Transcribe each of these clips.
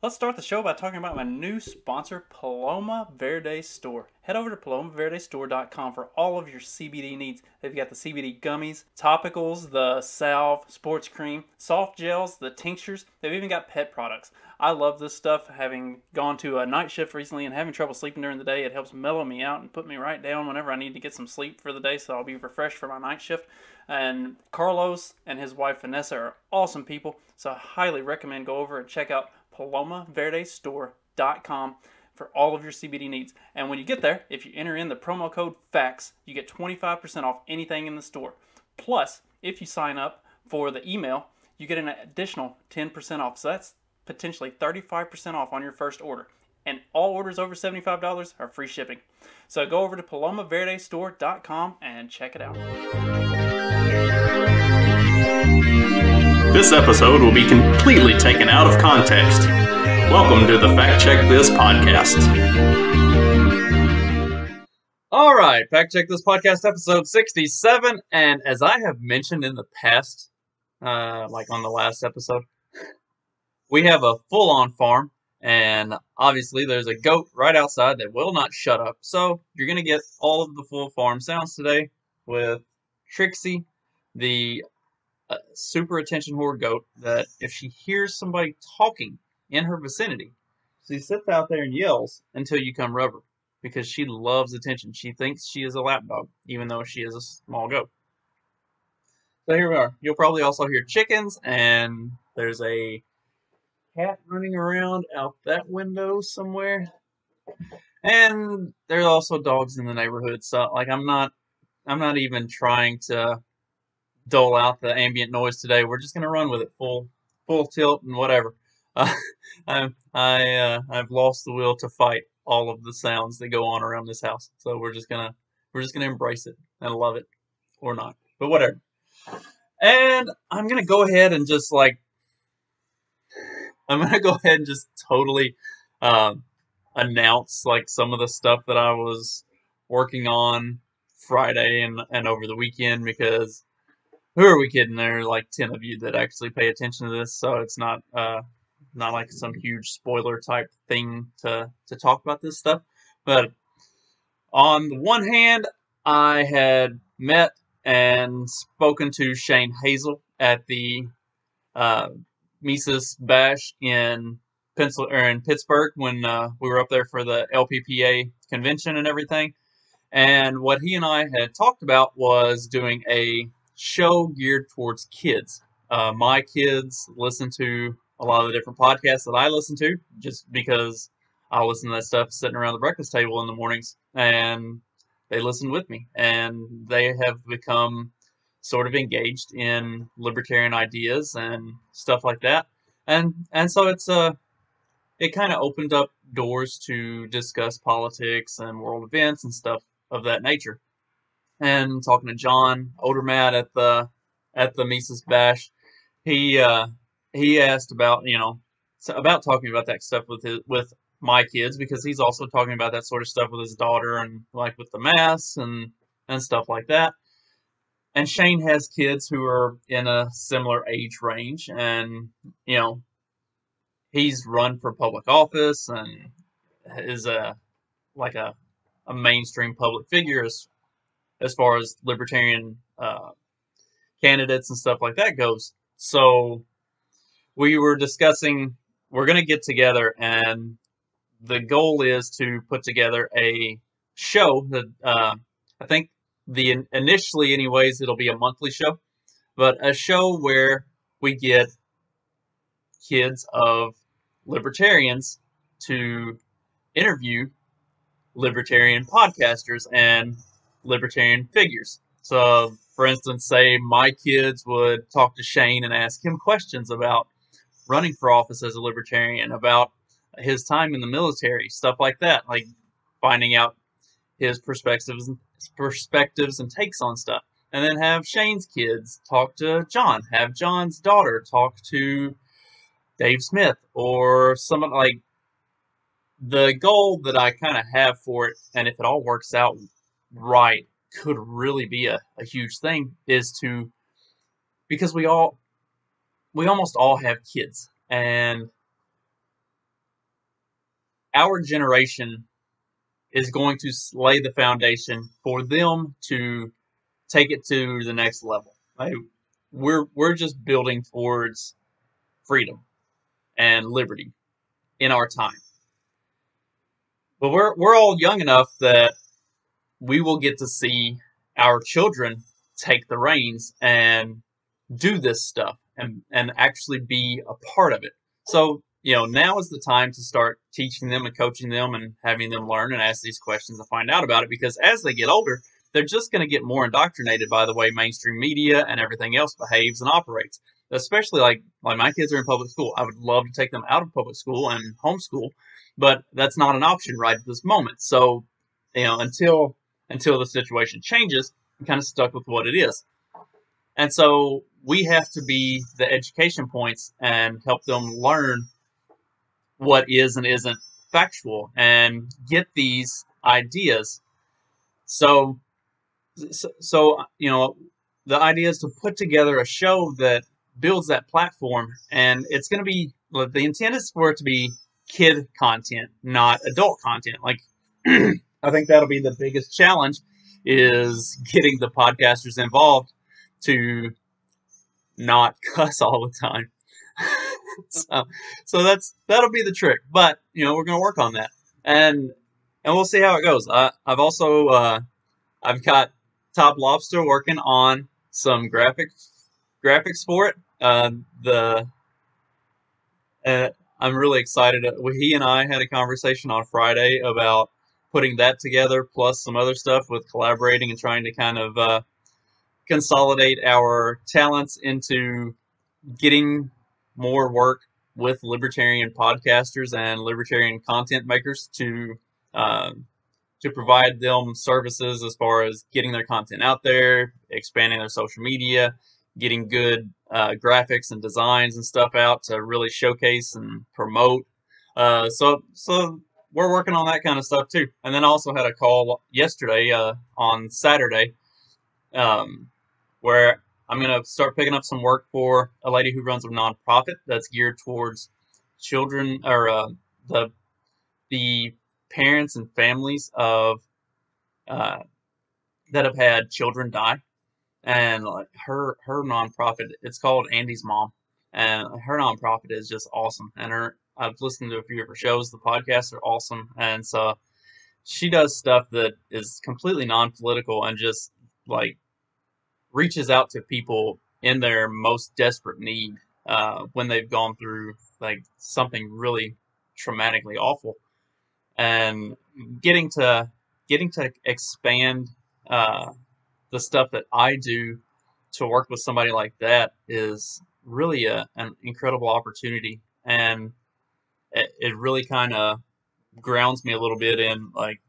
Let's start the show by talking about my new sponsor, Paloma Verde Store. Head over to palomaverdestore.com for all of your CBD needs. They've got the CBD gummies, topicals, the salve, sports cream, soft gels, the tinctures. They've even got pet products. I love this stuff. Having gone to a night shift recently and having trouble sleeping during the day, it helps mellow me out and put me right down whenever I need to get some sleep for the day, so I'll be refreshed for my night shift. And Carlos and his wife Vanessa are awesome people, so I highly recommend go over and check out palomaverdestore.com for all of your CBD needs. And when you get there, if you enter in the promo code FACTS, you get 25% off anything in the store. Plus, if you sign up for the email, you get an additional 10% off. So that's potentially 35% off on your first order. And all orders over $75 are free shipping. So go over to palomaverdestore.com and check it out. This episode will be completely taken out of context. Welcome to the Fact Check This podcast. All right, Fact Check This podcast, episode 67. And as I have mentioned in the past, like on the last episode, we have a full-on farm. And obviously there's a goat right outside that will not shut up. So you're going to get all of the full farm sounds today with Trixie, the super attention whore goat, that if she hears somebody talking in her vicinity, she sits out there and yells until you come rub her, because she loves attention. She thinks she is a lap dog, even though she is a small goat. So here we are. You'll probably also hear chickens, and there's a cat running around out that window somewhere. And there's also dogs in the neighborhood. So like I'm not even trying to dole out the ambient noise today. We're just gonna run with it full tilt and whatever. I've lost the will to fight all of the sounds that go on around this house. So we're just gonna embrace it and love it, or not, but whatever. And I'm gonna go ahead and just totally announce like some of the stuff that I was working on Friday and over the weekend, because who are we kidding? There are like 10 of you that actually pay attention to this, so it's not like some huge spoiler type thing to talk about this stuff. But on the one hand, I had met and spoken to Shane Hazel at the Mises Bash in Pittsburgh when we were up there for the LPPA convention and everything. And what he and I had talked about was doing a show geared towards kids. My kids listen to a lot of the different podcasts that I listen to, just because I listen to that stuff sitting around the breakfast table in the mornings, and they listen with me, and they have become sort of engaged in libertarian ideas and stuff like that. And so it kind of opened up doors to discuss politics and world events and stuff of that nature. And talking to John Odermatt at the Mises Bash, he asked about about talking about that stuff with my kids, because he's also talking about that sort of stuff with his daughter, and like with the mass and stuff like that. And Shane has kids who are in a similar age range, and he's run for public office and is a mainstream public figure as far as libertarian candidates and stuff like that goes. So we were discussing, we're going to get together, and the goal is to put together a show that I think initially anyways, it'll be a monthly show, but a show where we get kids of libertarians to interview libertarian podcasters and libertarian figures. So, for instance, say my kids would talk to Shane and ask him questions about running for office as a libertarian, about his time in the military, stuff like that, like finding out his perspectives and takes on stuff. And then have Shane's kids talk to John, have John's daughter talk to Dave Smith, or someone like. The goal that I kind of have for it, and if it all works out right, could really be a huge thing, is to, because we almost all have kids, and our generation is going to lay the foundation for them to take it to the next level. Like, we're just building towards freedom and liberty in our time. But we're all young enough that we will get to see our children take the reins and do this stuff and actually be a part of it. So, now is the time to start teaching them and coaching them and having them learn and ask these questions and find out about it, because as they get older, they're just going to get more indoctrinated by the way mainstream media and everything else behaves and operates. Especially like my kids are in public school. I would love to take them out of public school and homeschool, but that's not an option right at this moment. So, until the situation changes, I'm kind of stuck with what it is. And so we have to be the education points and help them learn what is and isn't factual and get these ideas. So, the idea is to put together a show that builds that platform, and it's going to be, the intent is for it to be kid content, not adult content. Like, I think that'll be the biggest challenge, is getting the podcasters involved to not cuss all the time. so that'll be the trick. But we're going to work on that, and we'll see how it goes. I've got Top Lobster working on some graphics for it. I'm really excited. He and I had a conversation on Friday about putting that together, plus some other stuff with collaborating and trying to kind of consolidate our talents into getting more work with libertarian podcasters and libertarian content makers to provide them services as far as getting their content out there, expanding their social media, getting good graphics and designs and stuff out to really showcase and promote. So we're working on that kind of stuff too. And then I also had a call yesterday on Saturday where I'm going to start picking up some work for a lady who runs a nonprofit that's geared towards children, or the parents and families of that have had children die. And like her nonprofit, it's called Andy's Mom, and her nonprofit is just awesome. And I've listened to a few of her shows. The podcasts are awesome, and so she does stuff that is completely non-political and just like reaches out to people in their most desperate need when they've gone through like something really traumatically awful, and getting to expand the stuff that I do to work with somebody like that is really an incredible opportunity, and it really kind of grounds me a little bit in like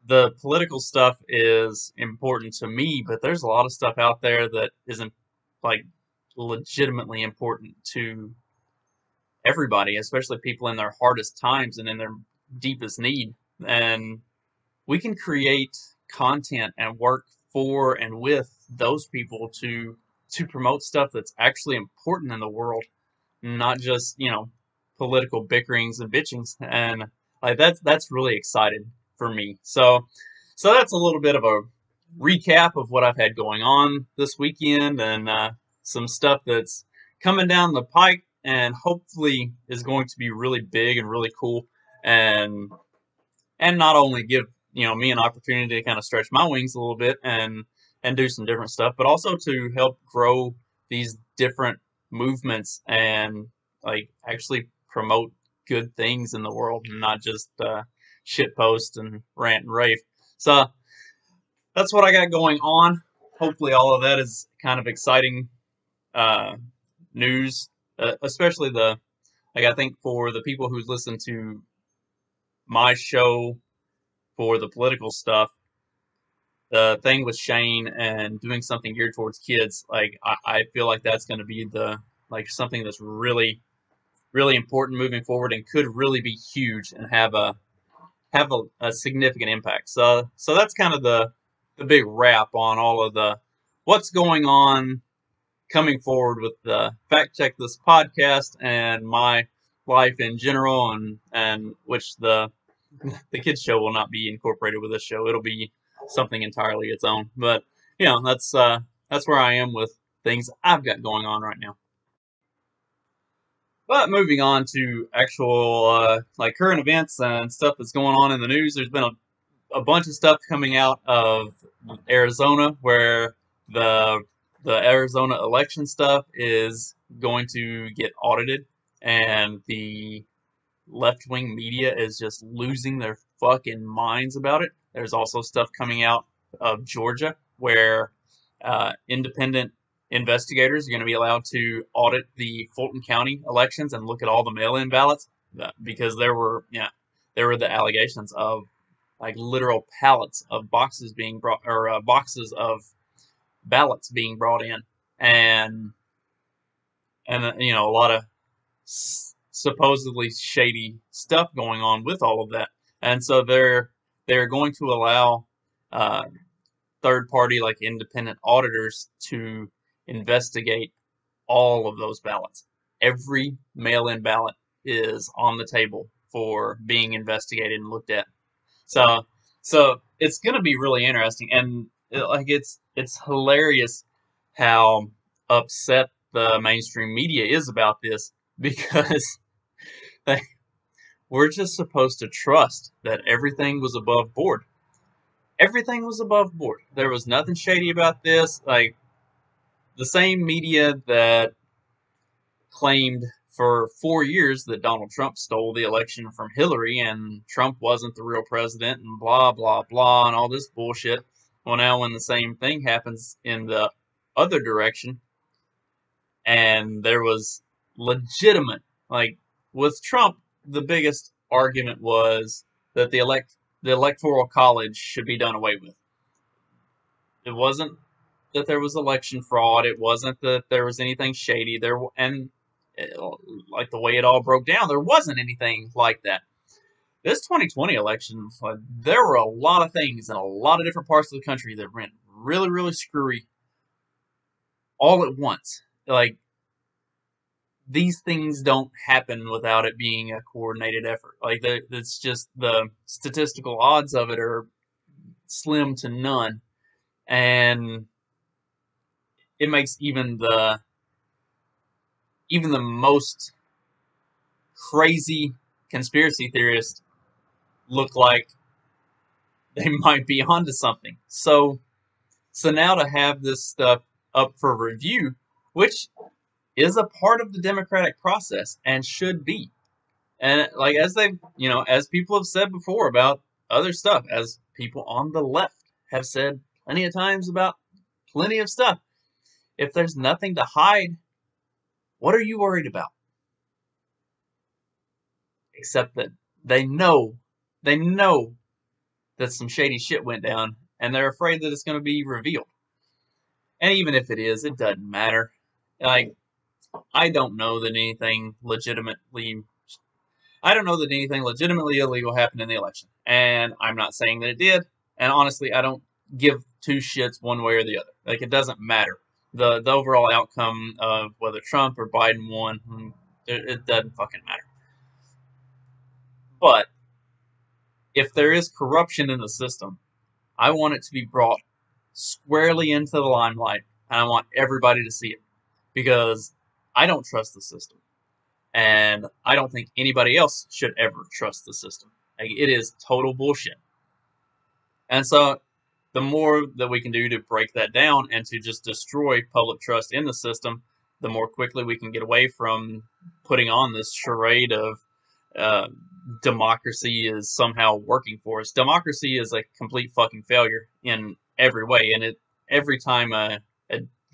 the political stuff is important to me, but there's a lot of stuff out there that isn't like legitimately important to everybody, especially people in their hardest times and in their deepest need. And we can create content and work for and with those people to promote stuff that's actually important in the world, not just political bickerings and bitchings. And like that's really exciting for me. So that's a little bit of a recap of what I've had going on this weekend, and some stuff that's coming down the pike and hopefully is going to be really big and really cool, and not only give me an opportunity to kind of stretch my wings a little bit and do some different stuff, but also to help grow these different movements and like actually promote good things in the world and not just shit post and rant and rave. So that's what I got going on. Hopefully all of that is kind of exciting news, especially I think for the people who listen to my show for the political stuff, the thing with Shane and doing something geared towards kids, like I feel like that's going to be something that's really, really important moving forward and could really be huge and have a significant impact. So that's kind of the big wrap on all of the what's going on coming forward with the Fact Check This podcast and my life in general, and which the kids show will not be incorporated with this show. It'll be something entirely its own. But that's where I am with things I've got going on right now. But moving on to actual like current events and stuff that's going on in the news, there's been a bunch of stuff coming out of Arizona where the Arizona election stuff is going to get audited, and the left wing media is just losing their fucking minds about it. There's also stuff coming out of Georgia where independent investigators are going to be allowed to audit the Fulton County elections and look at all the mail-in ballots because there were the allegations of like literal pallets of boxes being brought, or boxes of ballots being brought in, and a lot of supposedly shady stuff going on with all of that. And so they're going to allow uh, third party, like independent auditors, to investigate all of those ballots. Every mail-in ballot is on the table for being investigated and looked at. So it's going to be really interesting, and it's hilarious how upset the mainstream media is about this because like, we're just supposed to trust that everything was above board. Everything was above board. There was nothing shady about this. Like the same media that claimed for 4 years that Donald Trump stole the election from Hillary and Trump wasn't the real president and blah, blah, blah, and all this bullshit. Well, now when the same thing happens in the other direction, and there was legitimate, like with Trump, the biggest argument was that the electoral college should be done away with. It wasn't that there was election fraud. It wasn't that there was anything shady there, and like the way it all broke down, there wasn't anything like that. This 2020 election, there were a lot of things in a lot of different parts of the country that went really, really screwy all at once. Like these things don't happen without it being a coordinated effort. Like it's just the statistical odds of it are slim to none, and it makes even the most crazy conspiracy theorist look like they might be onto something. So now to have this stuff up for review, which is a part of the democratic process and should be. And like as people have said before about other stuff, as people on the left have said plenty of times about plenty of stuff, if there's nothing to hide, what are you worried about? Except that they know that some shady shit went down, and they're afraid that it's going to be revealed. And even if it is, it doesn't matter. Like, I don't know that anything legitimately illegal happened in the election. And I'm not saying that it did. And honestly, I don't give two shits one way or the other. Like, it doesn't matter. The overall outcome of whether Trump or Biden won, it doesn't fucking matter. But if there is corruption in the system, I want it to be brought squarely into the limelight, and I want everybody to see it, because I don't trust the system, and I don't think anybody else should ever trust the system. Like, it is total bullshit. And so the more that we can do to break that down and to just destroy public trust in the system, the more quickly we can get away from putting on this charade of democracy is somehow working for us. Democracy is a complete fucking failure in every way, and every time a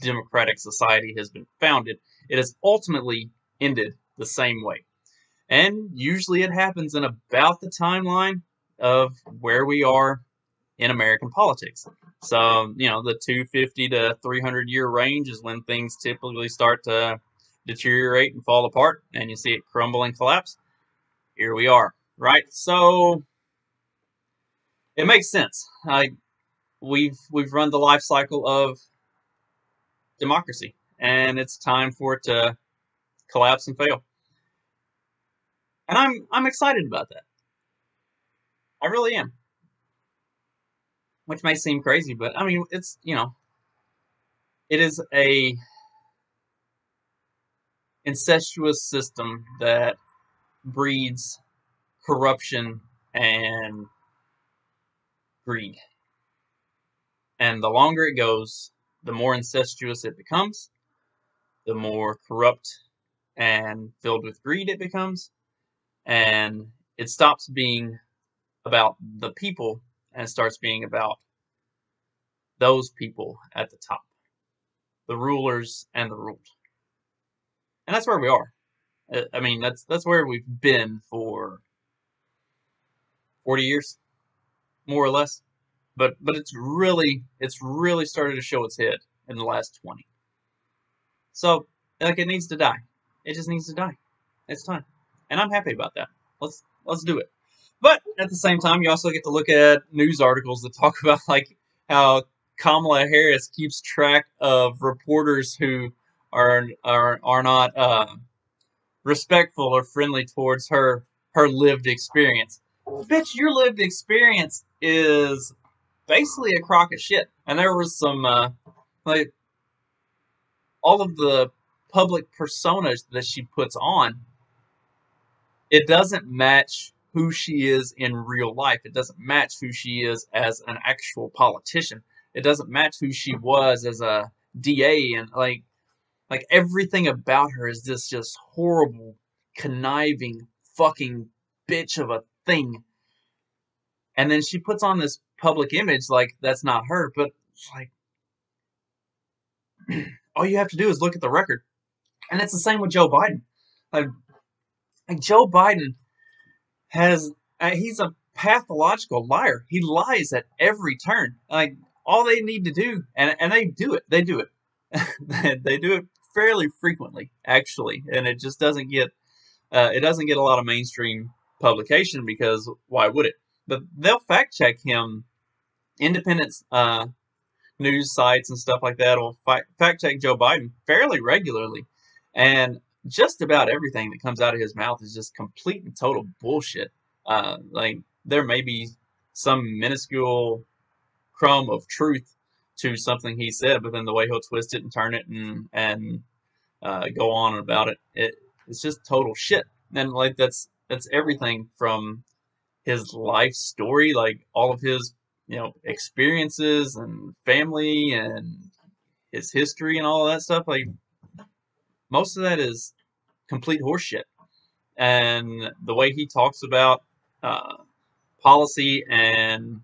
democratic society has been founded, it has ultimately ended the same way. And usually it happens in about the timeline of where we are in American politics. So, the 250 to 300 year range is when things typically start to deteriorate and fall apart, and you see it crumble and collapse. Here we are, right? So it makes sense. We've run the life cycle of democracy, and it's time for it to collapse and fail. And I'm excited about that. I really am. Which may seem crazy, but I mean, it's, it is a incestuous system that breeds corruption and greed. And the longer it goes, the more incestuous it becomes, the more corrupt and filled with greed it becomes, and it stops being about the people and starts being about those people at the top, the rulers and the ruled. And that's where we are. I mean, that's where we've been for 40 years, more or less. But it's really started to show its head in the last 20. So like it needs to die. It just needs to die. It's time. And I'm happy about that. Let's do it. But at the same time, you also get to look at news articles that talk about like how Kamala Harris keeps track of reporters who are not respectful or friendly towards her lived experience. Bitch, your lived experience is basically a crock of shit. And there was some like all of the public personas that she puts on, it doesn't match who she is in real life. It doesn't match who she is as an actual politician. It doesn't match who she was as a DA, and like everything about her is this just horrible, conniving, fucking bitch of a thing. And then she puts on this public image like that's not her, but like all you have to do is look at the record. And it's the same with Joe Biden. Like, like Joe Biden has he's a pathological liar. He lies at every turn. Like all they need to do, and they do it. They do it. They do it fairly frequently, actually, and it doesn't get a lot of mainstream publication because why would it? But they'll fact check him. Independent news sites and stuff like that will fact check Joe Biden fairly regularly, and just about everything that comes out of his mouth is just complete and total bullshit. Like there may be some minuscule crumb of truth to something he said, but then the way he'll twist it and turn it and go on about it's just total shit. And like that's everything from his life story, like all of his experiences and family and his history and all of that stuff. Like most of that is complete horseshit. And the way he talks about uh, policy and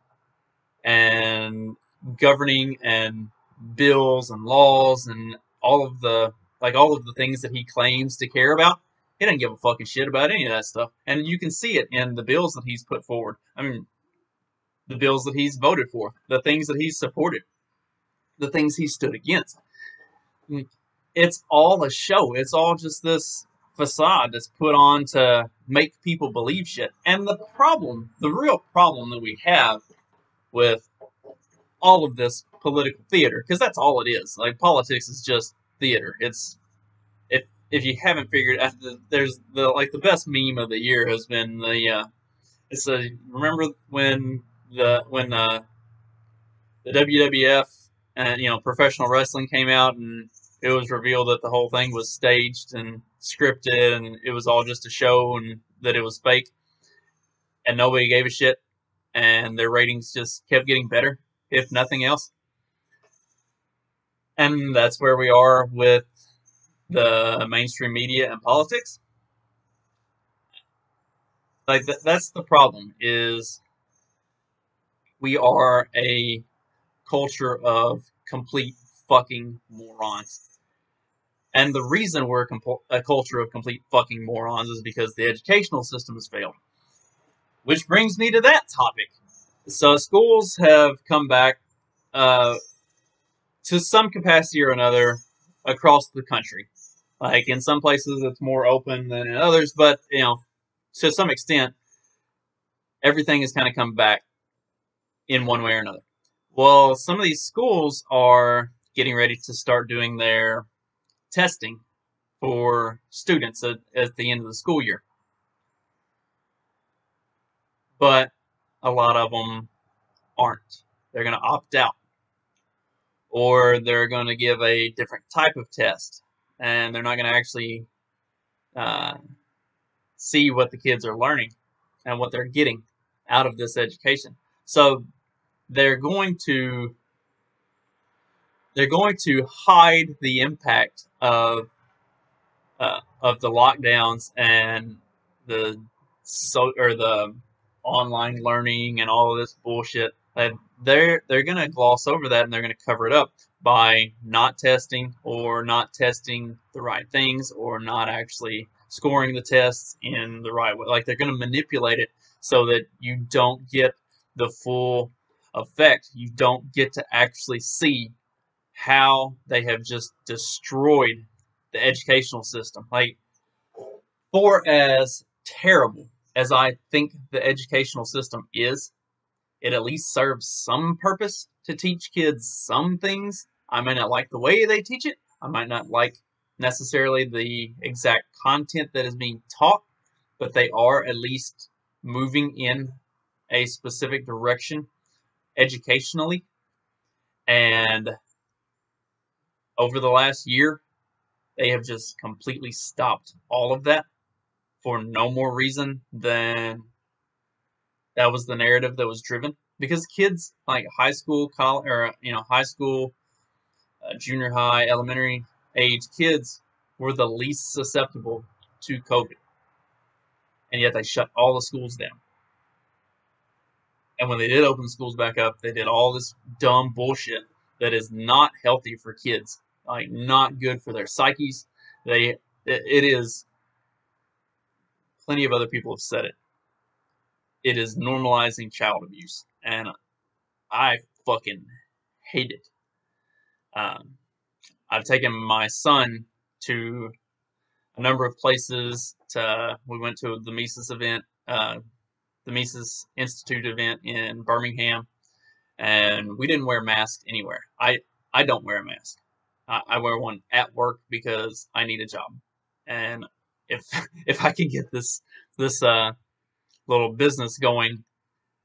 governing and bills and laws and all of the things that he claims to care about, he doesn't give a fucking shit about any of that stuff. And you can see it in the bills that he's put forward. I mean, the bills that he's voted for, the things that he's supported, the things he stood against. It's all a show. It's all just this facade that's put on to make people believe shit. And the real problem that we have with all of this political theater, because that's all it is. Like politics is just theater. It's if you haven't figured out, there's the best meme of the year has been remember when the WWF and professional wrestling came out and it was revealed that the whole thing was staged and scripted and it was all just a show and that it was fake and nobody gave a shit and their ratings just kept getting better if nothing else. And that's where we are with the mainstream media and politics. Like that's the problem is we are a culture of complete fucking morons. And the reason we're a culture of complete fucking morons is because the educational system has failed. Which brings me to that topic. So schools have come back uh, to some capacity or another across the country. Like in some places it's more open than in others, but to some extent everything has kind of come back in one way or another. Well, some of these schools are getting ready to start doing their testing for students at the end of the school year. but a lot of them aren't. They're going to opt out, or they're going to give a different type of test, and they're not going to actually uh, see what the kids are learning and what they're getting out of this education. So they're going to hide the impact of the lockdowns and the online learning and all of this bullshit. They're gonna gloss over that, and they're gonna cover it up by not testing, or not testing the right things, or not actually scoring the tests in the right way. Like, they're gonna manipulate it so that you don't get the full effect. You don't get to actually see how they have just destroyed the educational system. Like, for as terrible as I think the educational system is, it at least serves some purpose to teach kids some things. I may not like the way they teach it. I might not like necessarily the exact content that is being taught, but they are at least moving in a specific direction educationally. And over the last year, they have just completely stopped all of that for no more reason than that was the narrative that was driven. Because kids like high school, college, or high school, junior high, elementary age kids were the least susceptible to COVID, and yet they shut all the schools down. And when they did open the schools back up, they did all this dumb bullshit that is not healthy for kids, like not good for their psyches. It is. Plenty of other people have said it. It is normalizing child abuse, and I fucking hate it. Um, I've taken my son to a number of places. We went to the Mises event, the Mises Institute event in Birmingham, and we didn't wear masks anywhere. I don't wear a mask. I wear one at work because I need a job, and if if I can get this little business going,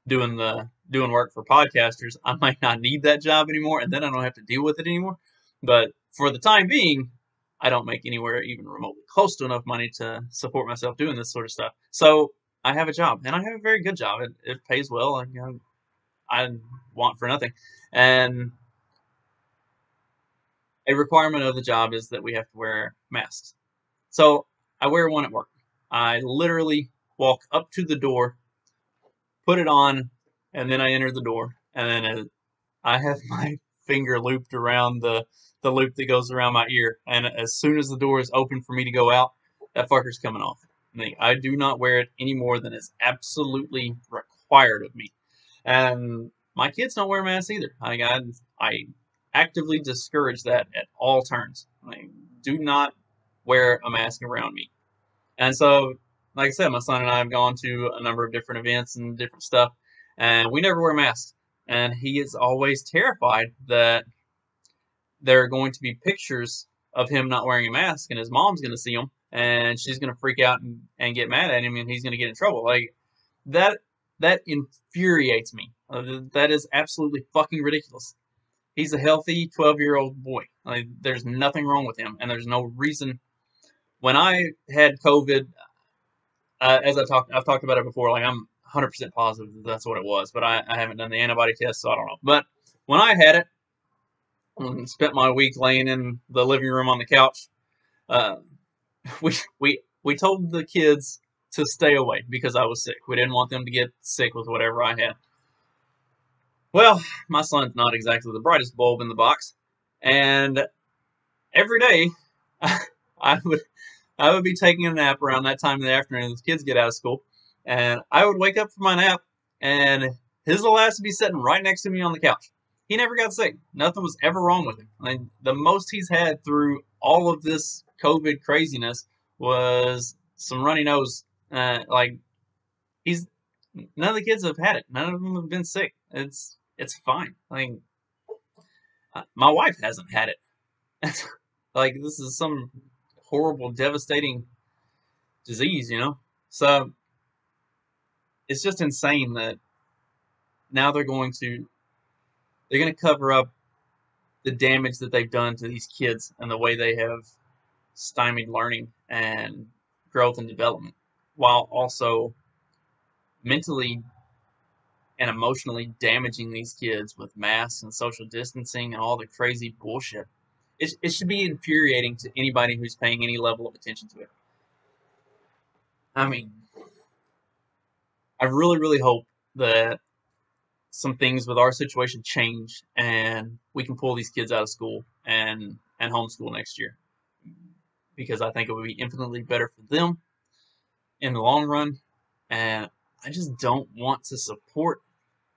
doing work for podcasters, I might not need that job anymore, and then I don't have to deal with it anymore. But for the time being, I don't make anywhere even remotely close to enough money to support myself doing this sort of stuff. So I have a job, and I have a very good job. It pays well, and I want for nothing. And a requirement of the job is that we have to wear masks. So I wear one at work. I literally walk up to the door, put it on, and then I enter the door. And then I have my finger looped around the loop that goes around my ear. And as soon as the door is open for me to go out, that fucker's coming off. I do not wear it any more than is absolutely required of me. And my kids don't wear masks either. I actively discourage that at all turns. Do not wear a mask around me. And so, like I said, my son and I have gone to a number of different events and different stuff, and we never wear masks. And he is always terrified that there are going to be pictures of him not wearing a mask, and his mom's going to see them, and she's going to freak out and get mad at him, and he's going to get in trouble. Like, that infuriates me. That is absolutely fucking ridiculous. He's a healthy 12-year-old boy. Like, there's nothing wrong with him, and there's no reason. When I had COVID, as I've talked about it before, like, I'm 100% positive that's what it was, but I haven't done the antibody test, so I don't know. But when I had it, and spent my week laying in the living room on the couch, uh, we told the kids to stay away because I was sick. We didn't want them to get sick with whatever I had. Well, my son's not exactly the brightest bulb in the box, and every day I would be taking a nap around that time in the afternoon as the kids get out of school, and I would wake up from my nap, and his little ass would be sitting right next to me on the couch. He never got sick. Nothing was ever wrong with him. I mean, the most he's had through all of this COVID craziness was some runny nose. He's none of the kids have had it. None of them have been sick. It's fine. My wife hasn't had it. Like, this is some horrible, devastating disease, So it's just insane that now they're going to cover up the damage that they've done to these kids and the way they have stymied learning and growth and development, while also mentally and emotionally damaging these kids with masks and social distancing and all the crazy bullshit. It should be infuriating to anybody who's paying any level of attention to it. I mean, I really, really hope that some things with our situation change and we can pull these kids out of school and homeschool next year, because I think it would be infinitely better for them in the long run. And I just don't want to support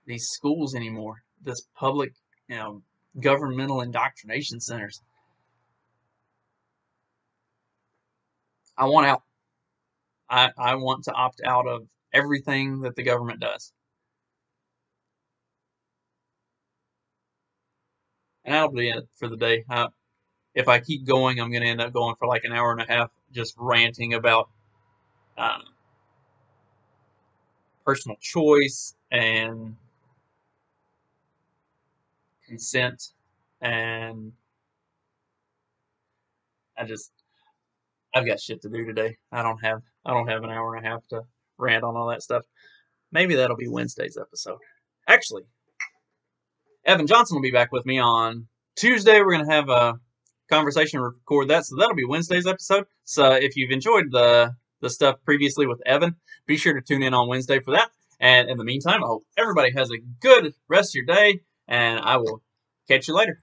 these schools anymore. This public, governmental indoctrination centers. I want out. I want to opt out of everything that the government does. And that'll be it for the day. If I keep going, I'm going to end up going for like an hour and a half just ranting about personal choice and consent, and I've got shit to do today. I don't have an hour and a half to rant on all that stuff. Maybe that'll be Wednesday's episode. Actually, Evan Johnson will be back with me on Tuesday. We're gonna have a conversation and record that, so that'll be Wednesday's episode. So if you've enjoyed the stuff previously with Evan, be sure to tune in on Wednesday for that. And in the meantime, I hope everybody has a good rest of your day, and I will catch you later.